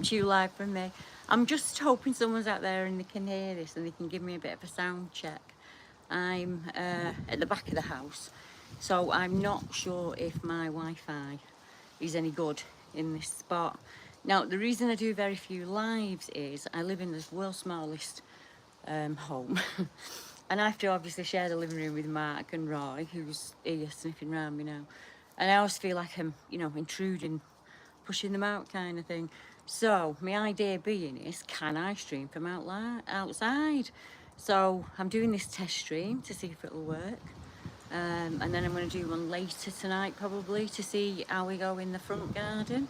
To you live from me. I'm just hoping someone's out there and they can hear this and they can give me a bit of a sound check. I'm at the back of the house, so I'm not sure if my Wi-Fi is any good in this spot. Now, the reason I do very few lives is I live in the world's smallest home, and I have to obviously share the living room with Mark and Roy, who's here sniffing around me now. And I always feel like I'm, intruding, pushing them out kind of thing. So my idea being is, can I stream from outside? So I'm doing this test stream to see if it'll work. And then I'm going to do one later tonight probably to see how we go in the front garden.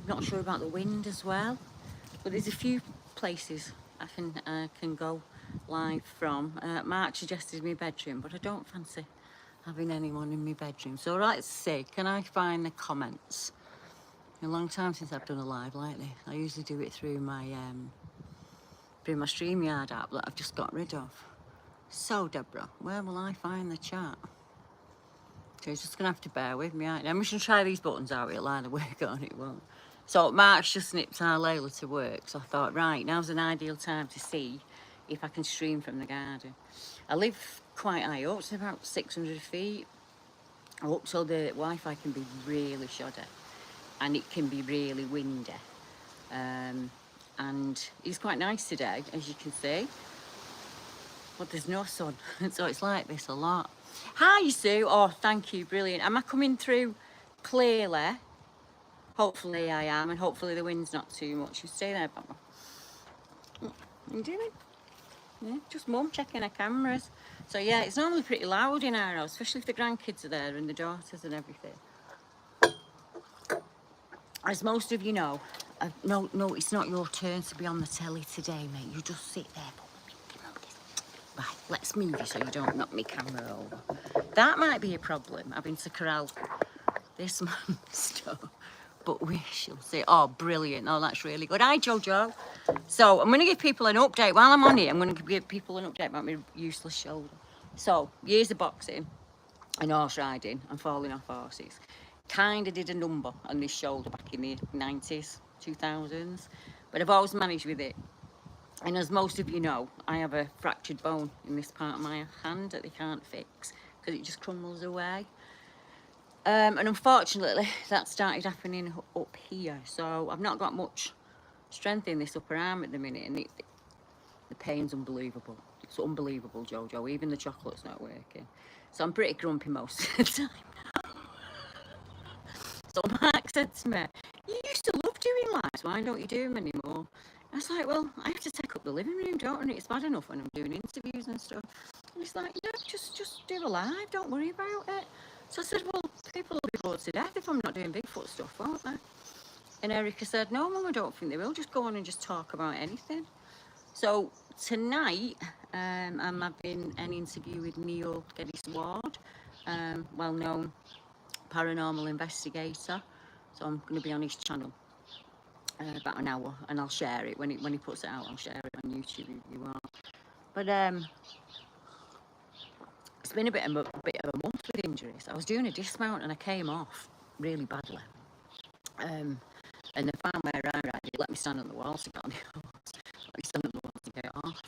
Not sure about the wind as well, but there's a few places I can go live from. Mark suggested my bedroom, but I don't fancy having anyone in my bedroom. So let's see, can I find the comments? A long time since I've done a live like this. I usually do it through my StreamYard app that I've just got rid of. So Deborah, where will I find the chat? So you're just gonna have to bear with me. I'm just gonna try these buttons out. It'll either work or it won't. So Mark's just nipped our Layla to work, so I thought, right, now's an ideal time to see if I can stream from the garden. I live quite high up, it's about 600 feet up, so the Wi-Fi can be really shoddy and it can be really windy. And it's quite nice today, as you can see, but there's no sun, so it's like this a lot. Hi Sue, oh thank you, brilliant. Am I coming through clearly? Hopefully I am, and hopefully the wind's not too much. You stay there, Mama. What are you doing? Yeah, just Mum checking her cameras. So yeah, it's normally pretty loud in our house, especially if the grandkids are there and the daughters and everything. As most of you know, no, it's not your turn to be on the telly today, mate. You just sit there. Right, let's move you so you don't knock my camera over. That might be a problem, having to corral this monster. But we shall see. Oh, brilliant. Oh, that's really good. Hi, Jojo. So I'm going to give people an update. While I'm on it, I'm going to give people an update about my useless shoulder. So, years of boxing and horse riding and falling off horses. Kind of did a number on this shoulder back in the 90s, 2000s. But I've always managed with it. And as most of you know, I have a fractured bone in this part of my hand that they can't fix because it just crumbles away. And unfortunately, that started happening up here. So I've not got much strength in this upper arm at the minute, and the pain's unbelievable. It's unbelievable, Jojo. Even the chocolate's not working. So I'm pretty grumpy most of the time now. So Mark said to me, you used to love doing lives, why don't you do them anymore? I was like, well, I have to take up the living room, don't I? It's bad enough when I'm doing interviews and stuff. And he's like, yeah, just do a live, don't worry about it. So I said, well, people will be bored to death if I'm not doing Bigfoot stuff, won't they? And Erica said, no, Mum, I don't think they will. Just go on and just talk about anything. So tonight, I'm having an interview with Neil Geddes Ward, well-known paranormal investigator. So I'm going to be on his channel about an hour, and I'll share it when he puts it out. I'll share it on YouTube if you want. But it's been a bit of a month with injuries. I was doing a dismount and I came off really badly. And the farm where I ride, it let me stand on the walls to get on the horse. Let me stand on the walls to get off.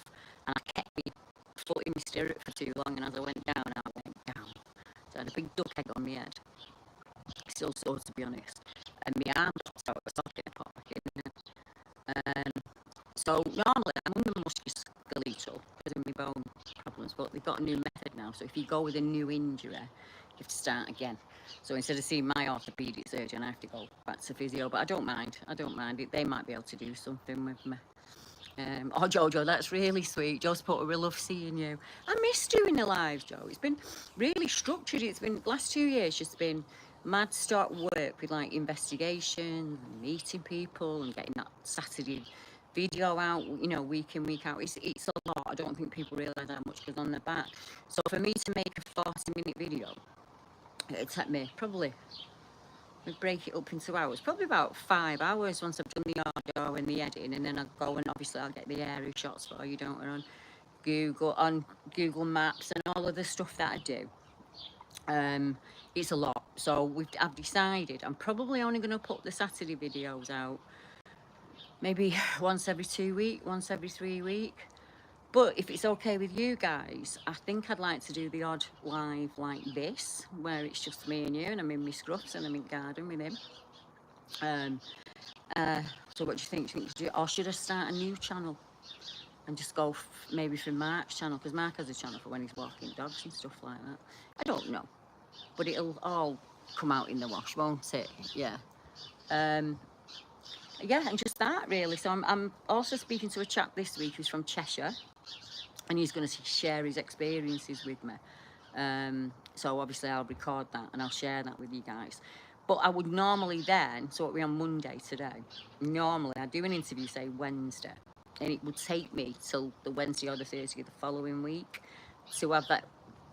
And I kept my foot in my stirrup for too long, and as I went down, I went down. So I had a big duck egg on my head. Still sore, to be honest. And my arm popped out of a socket and popped back in. So normally I'm under musculoskeletal because of my bone problems, but they've got a new method now. So if you go with a new injury, you have to start again. So instead of seeing my orthopaedic surgeon, I have to go back to physio. But I don't mind. They might be able to do something with me. Oh, Jojo, that's really sweet. Joe's put, we love seeing you. I miss doing the lives, Joe. It's been really structured. It's been, last 2 years, just been mad start work with like investigations and meeting people and getting that Saturday video out, you know, week in, week out. It's a lot. I don't think people realise how much goes on their back. So for me to make a 40-minute video, it'd take me probably, we break it up into hours, probably about 5 hours once I've done the audio and the editing, and then I'll go and obviously I'll get the aerial shots for you, don't I, on Google Maps and all of the stuff that I do. It's a lot. So I've decided I'm probably only going to put the Saturday videos out maybe once every 2 weeks, once every 3 weeks. But if it's okay with you guys, I think I'd like to do the odd live like this, where it's just me and you, and I'm in my scruffs and I'm in garden with him. Um, so what do you think? Or should I start a new channel and just go maybe from Mark's channel? Because Mark has a channel for when he's walking dogs and stuff like that. I don't know, but it'll all come out in the wash, won't it? Yeah. Yeah, and just that really. So I'm also speaking to a chap this week who's from Cheshire, and he's going to share his experiences with me. So obviously I'll record that and I'll share that with you guys. But I would normally then, so we're on Monday today, normally I'd do an interview, say Wednesday, and it would take me till the Wednesday or the Thursday of the following week to have that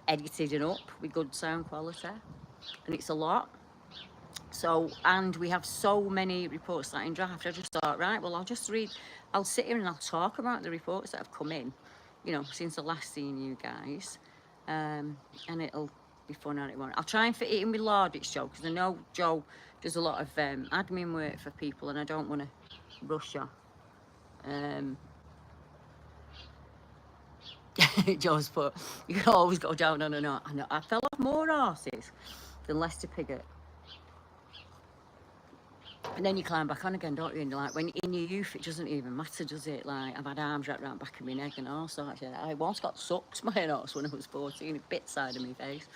edited and up with good sound quality, and it's a lot. So, and we have so many reports that in draft, I just thought, right, well, I'll sit here and I'll talk about the reports that have come in, you know, since the last seen you guys. And it'll be fun on it, won't it? I'll try and fit it in with Laudit's Joe, because I know Joe does a lot of admin work for people, and I don't want to rush her. Joe's put, you can always go down on a knot. I know, I fell off more horses than Lester Piggott. And then you climb back on again, don't you? And you're like, when in your youth, it doesn't even matter, does it? Like, I've had arms wrapped around the back of my neck and all sorts. I once got sucked by an horse when I was 14. It bit side of my face.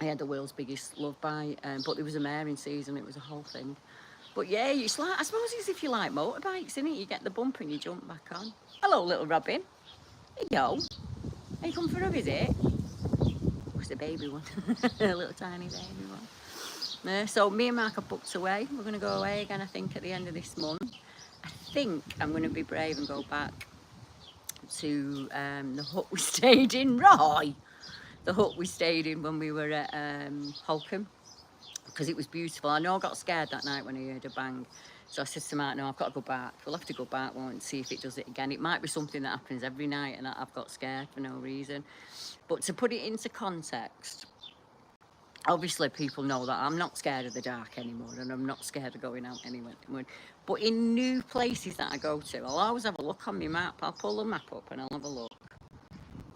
I had the world's biggest love bite, but there was a mare in season. It was a whole thing. But yeah, it's like, I suppose it's if you like motorbikes, isn't it? You get the bump and you jump back on. Hello, little Robin. Hey, yo. Are you come for a visit? What's the baby one? A little tiny baby one. So me and Mark are booked away. We're going to go away again, I think, at the end of this month. I think I'm going to be brave and go back to the hut we stayed in, Roy. The hut we stayed in when we were at Holcombe, because it was beautiful. I know I got scared that night when I heard a bang. So I said to Mark, no, I've got to go back. We'll have to go back, won't we, and see if it does it again. It might be something that happens every night and I've got scared for no reason. But to put it into context, obviously people know that I'm not scared of the dark anymore, and I'm not scared of going out anywhere. But in new places that I go to, I'll always have a look on my map. I'll pull the map up and I'll have a look.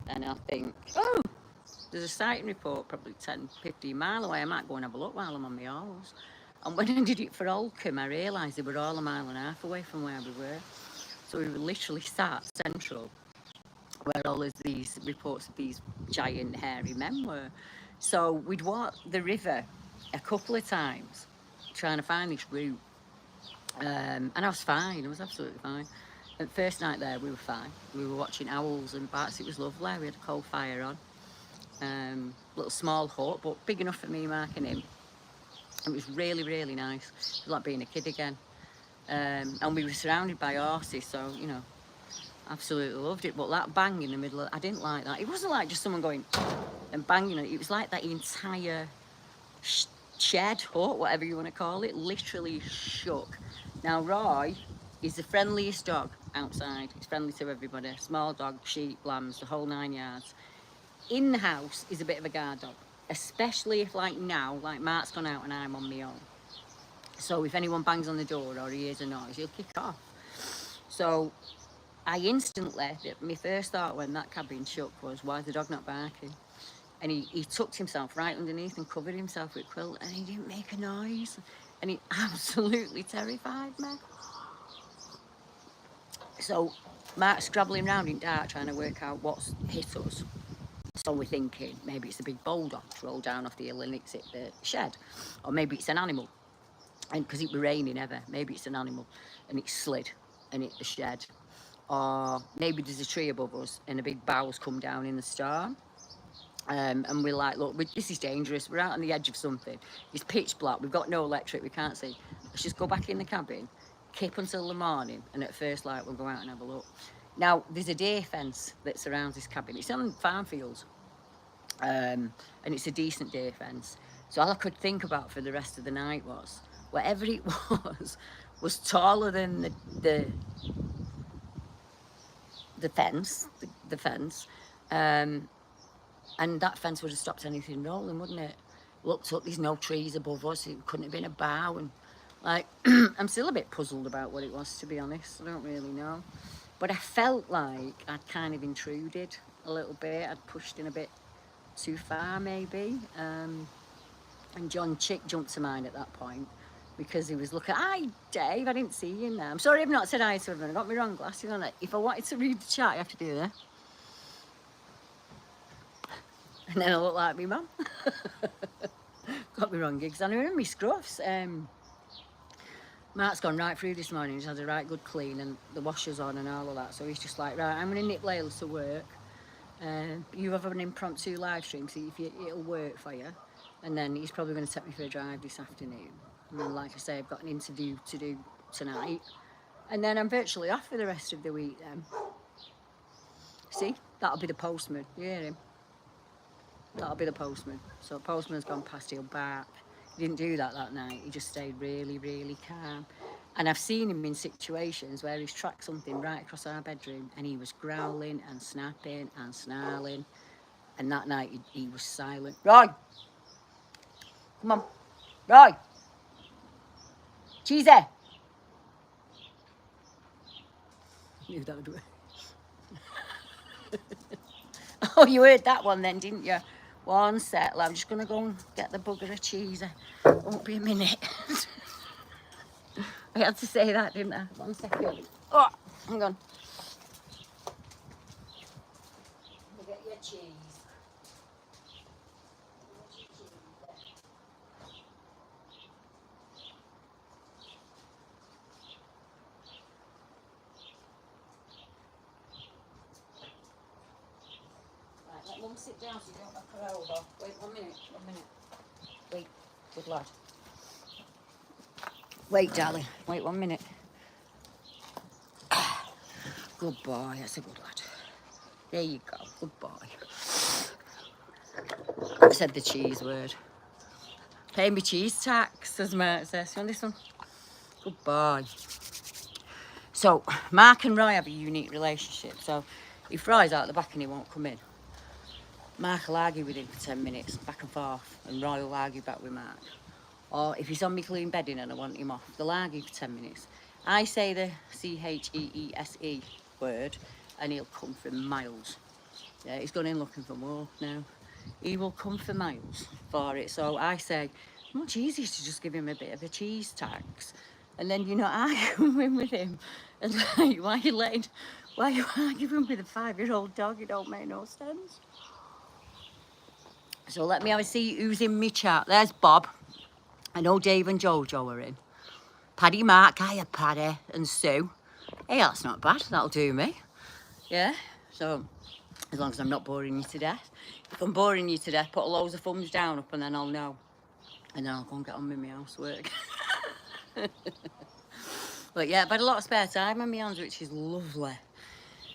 And I'll think, oh, there's a sighting report probably 10, 15 miles away. I might go and have a look while I'm on my horse. And when I did it for Holcombe, I realised they were all 1.5 miles away from where we were. So we were literally sat central, where all of these reports of these giant hairy men were. So we'd walked the river a couple of times trying to find this route. And I was fine, I was absolutely fine. And the first night there, we were fine. We were watching owls and bats, it was lovely. We had a coal fire on. Little small hut, but big enough for me, Mark and him. It was really, really nice. It was like being a kid again. And we were surrounded by horses, so, you know, absolutely loved it. But that bang in the middle, I didn't like that. It wasn't like just someone going and banging it. It was like that entire shed, hut, whatever you want to call it, literally shook. Now, Roy is the friendliest dog outside. He's friendly to everybody. Small dog, sheep, lambs, the whole 9 yards. In the house, he's a bit of a guard dog, especially if, like now, like Mark's gone out and I'm on my own. So if anyone bangs on the door or he hears a noise, he'll kick off. So I instantly, my first thought when that cabin shook was, why is the dog not barking? And he tucked himself right underneath and covered himself with quilt, and he didn't make a noise. And he absolutely terrified me. So Mark's scrabbling around in dark trying to work out what's hit us. So we're thinking maybe it's a big bulldog rolled down off the hill and it's hit the shed. Or maybe it's an animal. And because it was raining ever, maybe it's an animal and it slid and hit the shed. Or maybe there's a tree above us and a big bough's come down in the storm. And we're like, look, this is dangerous. We're out on the edge of something. It's pitch black. We've got no electric. We can't see. Let's just go back in the cabin, keep until the morning, and at first light we'll go out and have a look. Now, there's a deer fence that surrounds this cabin. It's on farm fields, and it's a decent deer fence. So all I could think about for the rest of the night was, whatever it was taller than the fence, the fence, and that fence would have stopped anything rolling, wouldn't it? Looked up, there's no trees above us. It couldn't have been a bough, and Like, I'm still a bit puzzled about what it was, to be honest. I don't really know. But I felt like I'd kind of intruded a little bit. I'd pushed in a bit too far, maybe. And John Chick jumped to mind at that point because he was looking, hi, Dave, I didn't see you in there. I'm sorry I've not said hi to everyone. I got my wrong glasses on. If I wanted to read the chat, I have to do that. And then I look like me mum. Got me wrong gigs. And I remember my scruffs. Mark's gone right through this morning. He's had a right good clean and the washer's on and all of that. So he's just like, right, I'm going to nip Layla to work. You have an impromptu live stream, see if it'll work for you. And then he's probably going to take me for a drive this afternoon. And then, like I say, I've got an interview to do tonight. And then I'm virtually off for the rest of the week then. See, that'll be the postman. You hear him? That'll be the postman. So postman's gone past, he'll bark. He didn't do that night. He just stayed really, really calm. And I've seen him in situations where he's tracked something right across our bedroom and he was growling and snapping and snarling. And that night he was silent. Roy! Come on. Roy! Cheesy! Knew that would work. Oh, you heard that one then, didn't you? One sec. I'm just going to go and get the bugger of cheesy. Won't be a minute. I had to say that, didn't I? 1 second. Oh, hang on. Let me get your cheese. Right, let Mum sit down so you don't knock her over. Wait 1 minute, 1 minute. Wait, good lad. Wait, darling. Wait 1 minute. Good boy, that's a good lad. There you go, good boy. I said the cheese word. Pay me cheese tax, as Mark says. You want this one? Good boy. So, Mark and Roy have a unique relationship. So, if Roy's out the back and he won't come in, Mark will argue with him for 10 minutes, back and forth, and Roy will argue back with Mark. Or if he's on me clean bedding and I want him off, they'll argue for 10 minutes. I say the C-H-E-E-S-E word, and he'll come for miles. Yeah, he's gone in looking for more now. He will come for miles for it. So I say, much easier to just give him a bit of a cheese tax. And then you're not arguing with him. And like, why are you arguing with a 5-year-old dog? It don't make no sense. So let me have a see who's in my chat. There's Bob. I know Dave and Jojo are in. Paddy, Mark, hiya Paddy, and Sue. Hey, that's not bad. That'll do me. Yeah. So as long as I'm not boring you to death. If I'm boring you to death, put loads of thumbs down up and then I'll know. And then I'll go and get on with my housework. But yeah, I've had a lot of spare time on my hands, which is lovely.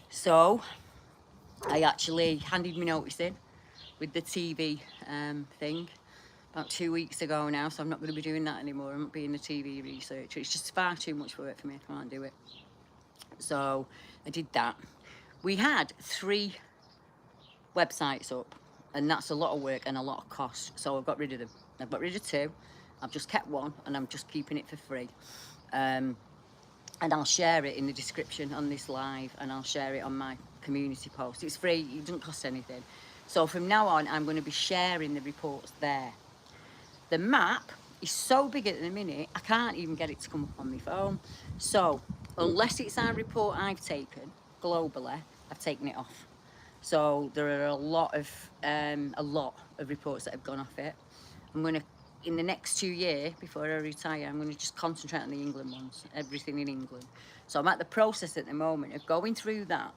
So I actually handed me notice in with the TV thing about 2 weeks ago now, so I'm not going to be doing that anymore. I'm not being a TV researcher. It's just far too much work for me. I can't do it. So I did that. We had 3 websites up, and that's a lot of work and a lot of cost. So I've got rid of them. I've got rid of 2. I've just kept 1, and I'm just keeping it for free. And I'll share it in the description on this live, and I'll share it on my community post. It's free. It doesn't cost anything. So from now on, I'm going to be sharing the reports there. The map is so big at the minute, I can't even get it to come up on my phone. So unless it's our report I've taken globally, I've taken it off. So there are a lot of reports that have gone off it. I'm going to, in the next 2 years, before I retire, I'm going to just concentrate on the England ones, everything in England. So I'm at the process at the moment of going through that,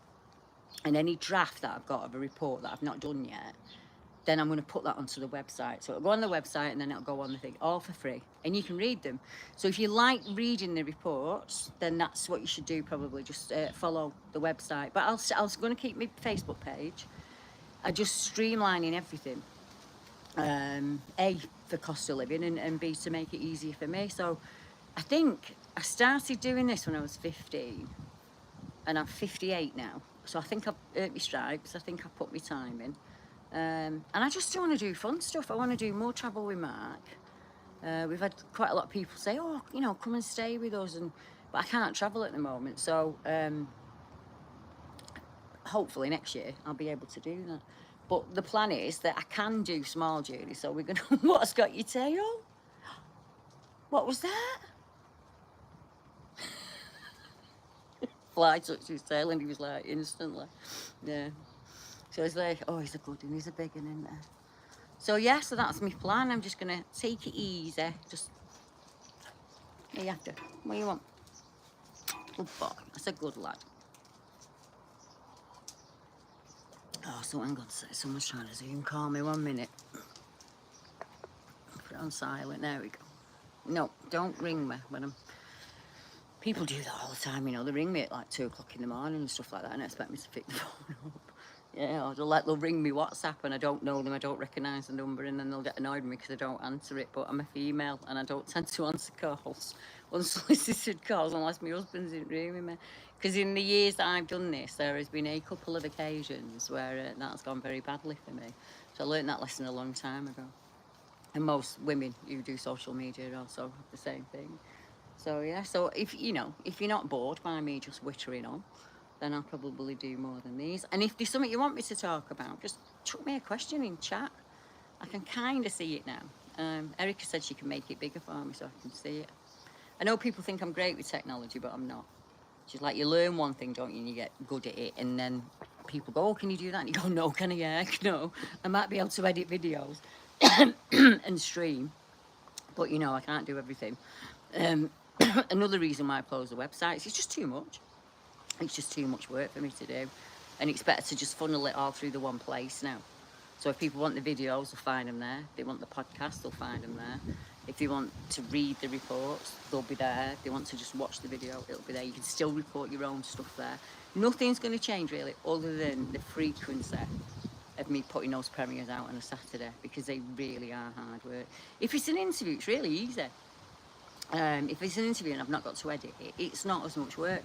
and any draft that I've got of a report that I've not done yet, then I'm going to put that onto the website. So it'll go on the website and then it'll go on the thing, all for free. And you can read them. So if you like reading the reports, then that's what you should do probably. Just follow the website. But I was going to keep my Facebook page. I'm just streamlining everything. A, for cost of living, and B, to make it easier for me. So I think I started doing this when I was 15. And I'm 58 now. So I think I've earned my stripes. I think I've put my time in. And I just want to do fun stuff. I want to do more travel with Mark. We've had quite a lot of people say, oh, you know, come and stay with us, but I can't travel at the moment, so hopefully next year I'll be able to do that. But the plan is that I can do small journeys, so we're gonna. What's got your tail? What was that? Fly touched his tail and he was like instantly, yeah. So he's like, oh, he's a good one, he's a big one, isn't there? So yeah, so that's my plan. I'm just gonna take it easy. Just, you have to. What do you want? Good boy. That's a good lad. Oh, so hang on, someone's trying to Zoom call me. 1 minute. Put it on silent. There we go. No, don't ring me when I'm. People do that all the time, you know. They ring me at like 2 o'clock in the morning and stuff like that, and expect me to pick the phone up. Yeah, or they'll ring me WhatsApp and I don't know them, I don't recognise the number, and then they'll get annoyed with me because I don't answer it. But I'm a female and I don't tend to answer calls, unsolicited calls, unless my husband's in room with me. Because in the years that I've done this, there has been a couple of occasions where that's gone very badly for me. So I learned that lesson a long time ago. And most women who do social media also have the same thing. So yeah, so if you're not bored by me just wittering on, then I'll probably do more than these. And if there's something you want me to talk about, just chuck me a question in chat. I can kind of see it now. Erica said she can make it bigger for me so I can see it. I know people think I'm great with technology, but I'm not. She's like, you learn one thing, don't you, and you get good at it, and then people go, oh, can you do that? And you go, no, can I? Yeah, no. I might be able to edit videos and stream, but you know, I can't do everything. Another reason why I close the websites, it's just too much. It's just too much work for me to do, and it's better to just funnel it all through the one place now. So if people want the videos, they'll find them there. If they want the podcast, they'll find them there. If they want to read the reports, they'll be there. If they want to just watch the video, it'll be there. You can still report your own stuff there. Nothing's going to change really, other than the frequency of me putting those premieres out on a Saturday, because they really are hard work. If it's an interview, it's really easy. If it's an interview and I've not got to edit it, it's not as much work.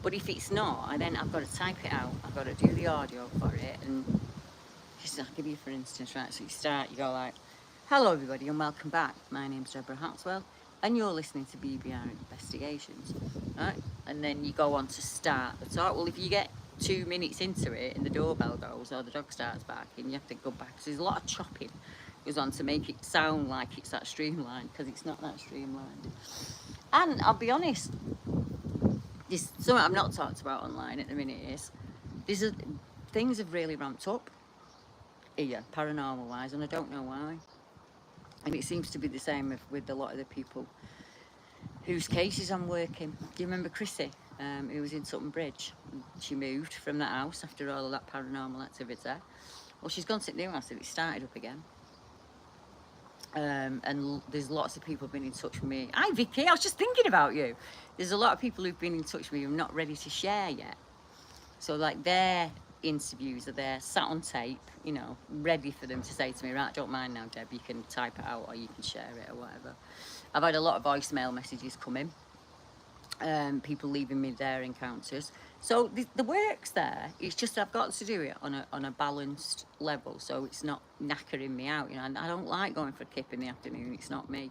But if it's not, I've got to type it out, I've got to do the audio for it, and just, I'll give you for instance, right, so you go like, hello everybody and welcome back, my name's Deborah Hartswell and you're listening to BBR Investigations, right, and then you go on to start the talk. Well, if you get 2 minutes into it and the doorbell goes or the dog starts barking, you have to go back, so there's a lot of chopping goes on to make it sound like it's that streamlined, because it's not that streamlined. And I'll be honest, this something I've not talked about online at the minute is things have really ramped up here, paranormal wise, and I don't know why. And it seems to be the same with a lot of the people whose cases I'm working. Do you remember Chrissy, who was in Sutton Bridge? She moved from that house after all of that paranormal activity. Well, she's gone to the new house and it started up again. And there's lots of people who've been in touch with me. Hi Vicky, I was just thinking about you. There's a lot of people who've been in touch with me who are not ready to share yet. So like their interviews are there, sat on tape, you know, ready for them to say to me, right, don't mind now, Deb, you can type it out or you can share it or whatever. I've had a lot of voicemail messages come in, people leaving me their encounters. So the work's there. It's just I've got to do it on a balanced level, so it's not knackering me out. You know, I don't like going for a kip in the afternoon. It's not me.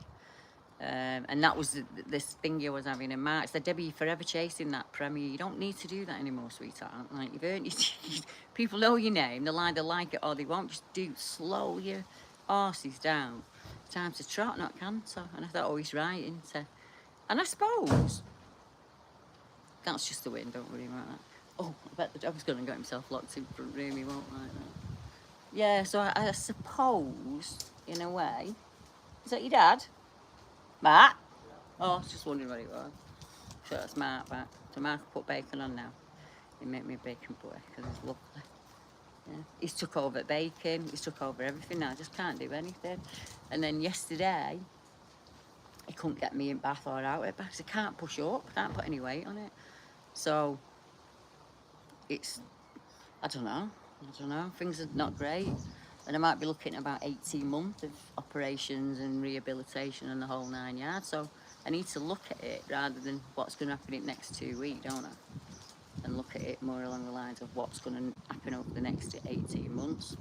And that was this thing I was having in March. Said, Debbie, you're forever chasing that premiere. You don't need to do that anymore, sweetheart. Like, you've earned it. People know your name. They'll either like it or they won't. Just slow your horses down. It's time to trot, not canter. And I thought, oh, he's right, isn't he? And I suppose that's just the wind, don't worry about that. Oh, I bet the dog's going to get himself locked in front room, he won't like that. Yeah, so I suppose, in a way... Is that your dad? Matt? Oh, I was just wondering what it was. So that's Mark back. So Mark will put bacon on now. He made me a bacon butter because it's lovely. Yeah. He's took over bacon, he's took over everything now, I just can't do anything. And then yesterday, he couldn't get me in bath or out of bath because I can't push up, I can't put any weight on it. So, it's, I don't know, things are not great. And I might be looking at about 18 months of operations and rehabilitation and the whole 9 yards. So I need to look at it rather than what's going to happen in the next 2 weeks, don't I? And look at it more along the lines of what's going to happen over the next 18 months.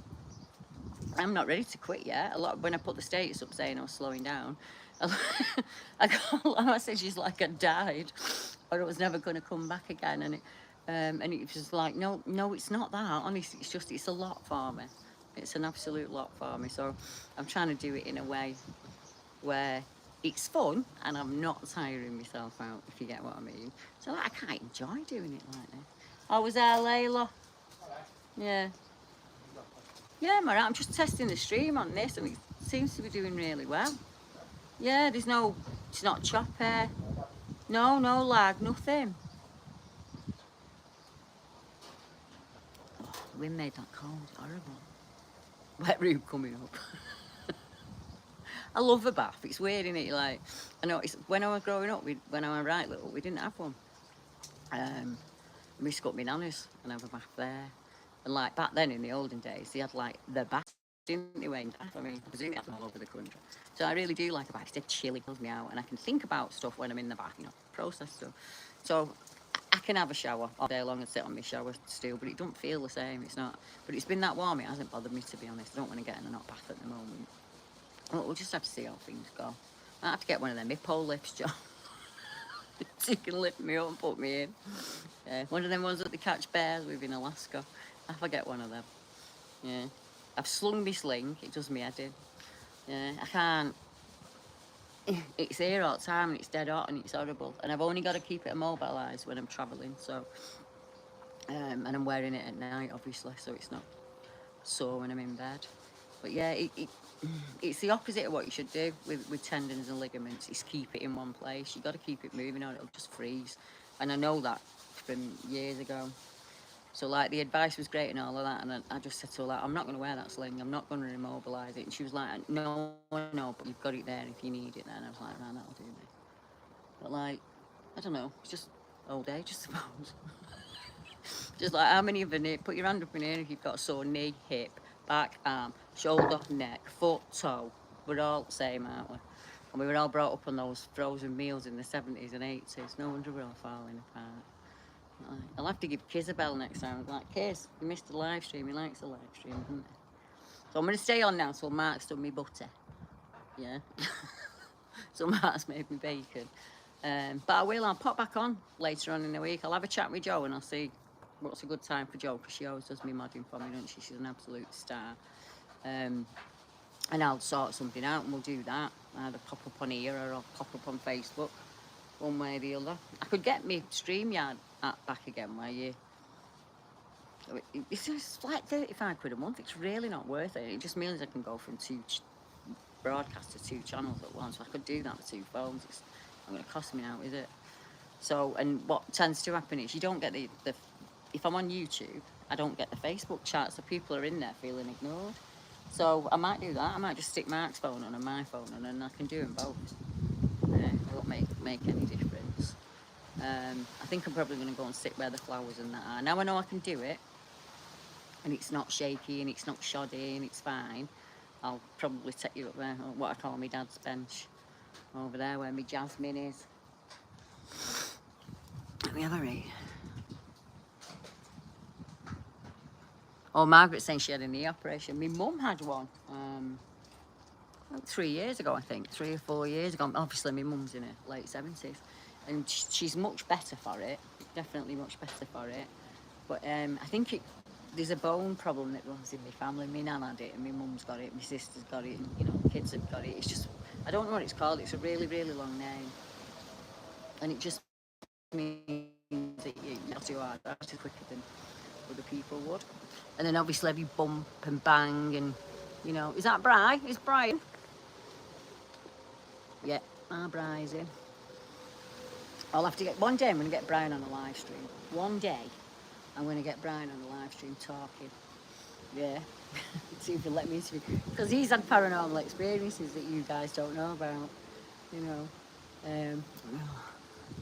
I'm not ready to quit yet. When I put the status up saying I was slowing down, I got a messages like I died or it was never going to come back again. And it was like, no, no, it's not that. Honestly, it's just, it's a lot for me. It's an absolute lot for me. So I'm trying to do it in a way where it's fun and I'm not tiring myself out, if you get what I mean. So like, I can't enjoy doing it like this. Oh, was there Layla? Yeah. Yeah, I'm alright. I'm just testing the stream on this and it seems to be doing really well. Yeah, there's no, it's not choppy. No, no lag, nothing. Oh, the wind made that cold, horrible. Wet room coming up. I love a bath. It's weird, isn't it? Like, I know it's when I was growing up, when I was right little, we didn't have one. We used to go to my nana's and have a bath there. And like back then in the olden days, they had like the bath, didn't they? I mean, I presume they had them all over the country. So I really do like a bath. It's dead chilly, pulls me out, and I can think about stuff when I'm in the bath, you know, process stuff. So I can have a shower all day long and sit on my shower stool, but it don't feel the same. It's not. But it's been that warm, it hasn't bothered me, to be honest. I don't want to get in a hot bath at the moment. Well, we'll just have to see how things go. I have to get one of them hippo lifts, John. So you can lift me up and put me in. Yeah, one of them ones that they catch bears with in Alaska. I forget one of them. Yeah. I've slung my sling, it does me head in. Yeah, I can't. It's here all the time and it's dead hot and it's horrible. And I've only got to keep it immobilised when I'm travelling, so. And I'm wearing it at night, obviously, so it's not sore when I'm in bed. But yeah, it's the opposite of what you should do with tendons and ligaments. Is keep it in one place. You've got to keep it moving or it'll just freeze. And I know that from years ago. So like the advice was great and all of that, and I just said to her, like, I'm not going to wear that sling. I'm not going to immobilise it. And she was like, no, no, but you've got it there if you need it. Then I was like, man, that'll do me. But like, I don't know. It's just old age, I suppose. Just like how many of you put your hand up in here if you've got a sore knee, hip, back, arm, shoulder, neck, foot, toe. We're all the same, aren't we? And we were all brought up on those frozen meals in the 70s and 80s. No wonder we're all falling apart. I'll have to give Kiz a bell next time. Like, Kiz, you missed the live stream. He likes the live stream, doesn't he? So I'm going to stay on now till Mark's done me butter. Yeah. So Mark's made me bacon. But I'll pop back on later on in the week. I'll have a chat with Jo and I'll see what's a good time for Jo, because she always does me modding for me, doesn't she? She's an absolute star. And I'll sort something out and we'll do that. Either pop up on here or I'll pop up on Facebook, one way or the other. I could get me StreamYard app back again where you... It's just like 35 quid a month. It's really not worth it. It just means I can go from two broadcasts to two channels at once. So I could do that with two phones. It's not going to cost me now, is it? So, and what tends to happen is you don't get the if I'm on YouTube, I don't get the Facebook chat, so people are in there feeling ignored. So I might do that. I might just stick Mark's phone on and my phone on, and I can do them both. It won't make any difference. I think I'm probably going to go and sit where the flowers and that are. Now I know I can do it, and it's not shaky, and it's not shoddy, and it's fine. I'll probably take you up there, what I call my dad's bench, over there where my Jasmine is. Let me have a read. Oh, Margaret's saying she had a knee operation. My mum had one 3 years ago, I think. 3 or 4 years ago. Obviously, my mum's in her late 70s. And she's much better for it. Definitely much better for it. But I think there's a bone problem that runs in my family. My nan had it and my mum's got it. My sister's got it and, you know, the kids have got it. It's just, I don't know what it's called. It's a really, really long name. And it just means that you have to hard quicker than other people would. And then obviously every bump and bang and, you know, is that Bri? Is Brian? Yeah, our Bri's in. I'll have to get, one day I'm going to get Brian on a live stream. One day I'm going to get Brian on a live stream talking. Yeah. See if he'll let me interview. Because he's had paranormal experiences that you guys don't know about, you know.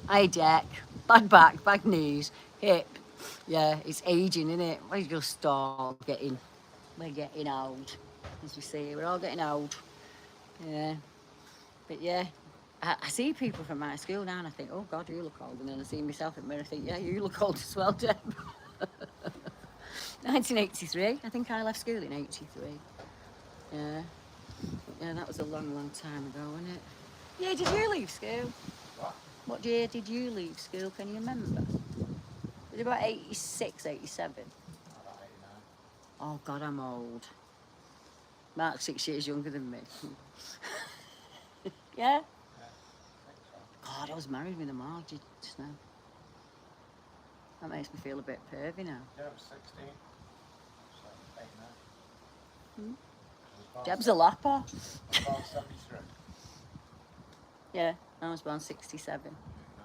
Eye deck, bad back, bad knees, hip. Yeah, it's aging, isn't it? We're just all getting old. As we see, we're all getting old. Yeah. But yeah, I see people from my school now and I think, oh God, you look old. And then I see myself in the mirror and think, yeah, you look old as well, Deb. 1983. I think I left school in 83. Yeah. Yeah, that was a long, long time ago, wasn't it? Yeah, did you leave school? What? What year did you leave school? Can you remember? Was it about 86, 87? About 89. Oh, God, I'm old. Mark's 6 years younger than me. Yeah? Yeah, I think so. God, I was married with a mortgage just now. That makes me feel a bit pervy now. Yeah, I was 16. So, 89. Hmm? I was born Deb's a lapper. I was born 73. Yeah, I was born 67. No.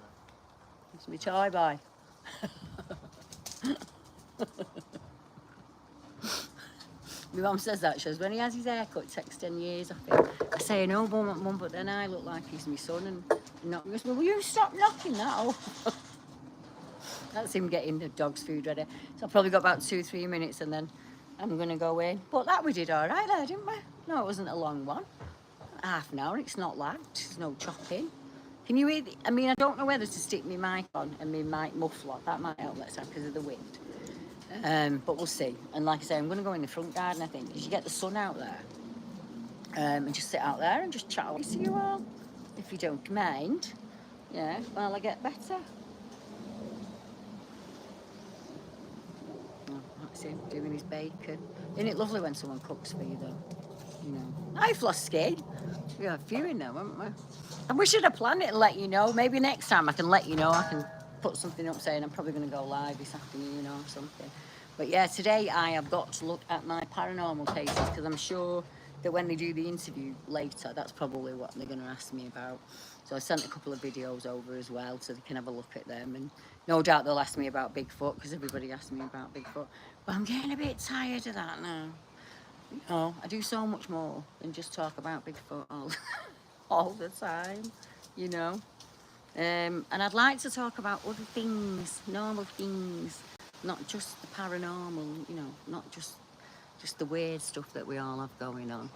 It's me tie bye. My mum says that. She says, when he has his hair cut, it takes 10 years off him. I say, no, mum, but then I look like he's my son. And not, he goes, well, will you stop knocking that off? That's him getting the dog's food ready. So I've probably got about 2-3 minutes and then I'm going to go in. But that we did all right there, didn't we? No, it wasn't a long one. Half an hour, it's not loud. There's no chopping. Can you hear? I mean, I don't know whether to stick my mic on and my mic muffler. That might help next time because of the wind. But we'll see. And like I say, I'm going to go in the front garden, I think, because you get the sun out there. And just sit out there and just chat away to you all, if you don't mind. Yeah, while I get better. Oh, that's him doing his bacon. Isn't it lovely when someone cooks for you, though? You know. I've lost skin. We have a few in there, haven't we? And we should have planned it and let you know. Maybe next time I can let you know. I can put something up saying I'm probably going to go live this afternoon or something. But yeah, today I have got to look at my paranormal cases because I'm sure that when they do the interview later, that's probably what they're going to ask me about. So I sent a couple of videos over as well so they can have a look at them. And no doubt they'll ask me about Bigfoot because everybody asks me about Bigfoot. But I'm getting a bit tired of that now. Oh, I do so much more than just talk about Bigfoot all the time, you know. And I'd like to talk about other things, normal things, not just the paranormal, you know, not just the weird stuff that we all have going on.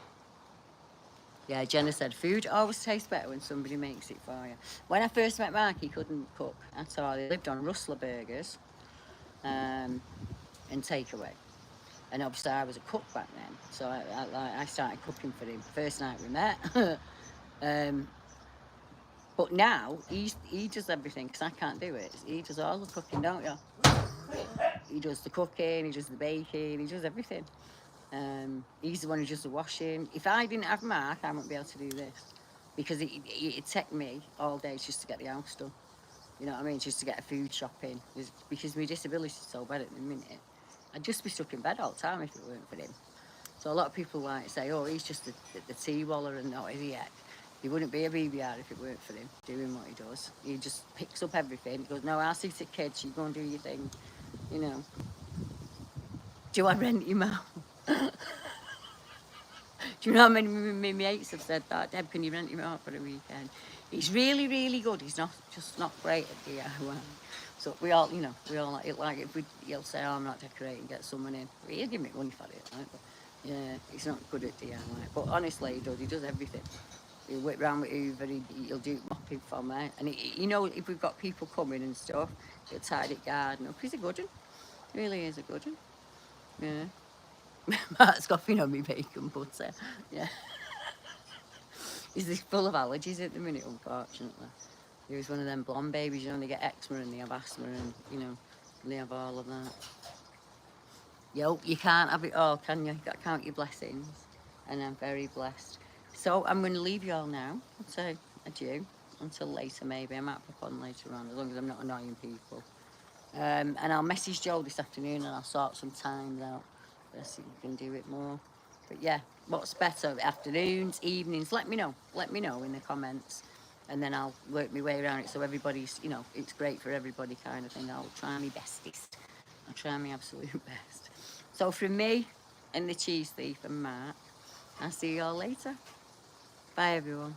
Yeah, Jenna said, food always tastes better when somebody makes it for you. When I first met Mark, he couldn't cook at all. He lived on Rustler burgers and takeaway. And obviously I was a cook back then, so I started cooking for him first night we met. But now he does everything because I can't do it. He does all the cooking, don't you? He does the cooking, he does the baking, he does everything. He's the one who does the washing. If I didn't have Mark, I wouldn't be able to do this because it'd take me all day just to get the house done. You know what I mean? Just to get a food shopping. Because my disability is so bad at the minute. I'd just be stuck in bed all the time if it weren't for him. So a lot of people like say, oh, he's just the tea waller and not idiot. He wouldn't be a BBR if it weren't for him doing what he does. He just picks up everything. He goes, no, I'll see the kids, you go and do your thing. You know. Do I rent him out? Do you know how many of my mates have said that? Deb, can you rent him out for a weekend? He's really, really good. He's not great at DIY. So we all, you know, we all like it. Like if he'll say, oh, I'm not decorating, get someone in. He'll give me money for it, right? But yeah, he's not good at DIY. But honestly, he does everything. He'll whip round with Hoover, he'll do mopping for me. And you know, if we've got people coming and stuff, he'll tidy the garden up. He's a good one. He really is a good one. Yeah. Mark's coughing on me bacon butter. Yeah. He's full of allergies at the minute, unfortunately. He was one of them blonde babies, you know, they get eczema and they have asthma and, you know, they have all of that. Yo, you can't have it all, can you? You've got to count your blessings. And I'm very blessed. So I'm going to leave you all now. I'll say adieu until later, maybe. I might pop on later on, as long as I'm not annoying people. And I'll message Joe this afternoon and I'll sort some times out. See if we can do it more. But yeah, what's better, afternoons, evenings? Let me know in the comments, and then I'll work my way around it so everybody's, you know, it's great for everybody kind of thing. I'll try my bestest. I'll try my absolute best. So from me and the cheese thief and Mark, I'll see you all later. Bye everyone.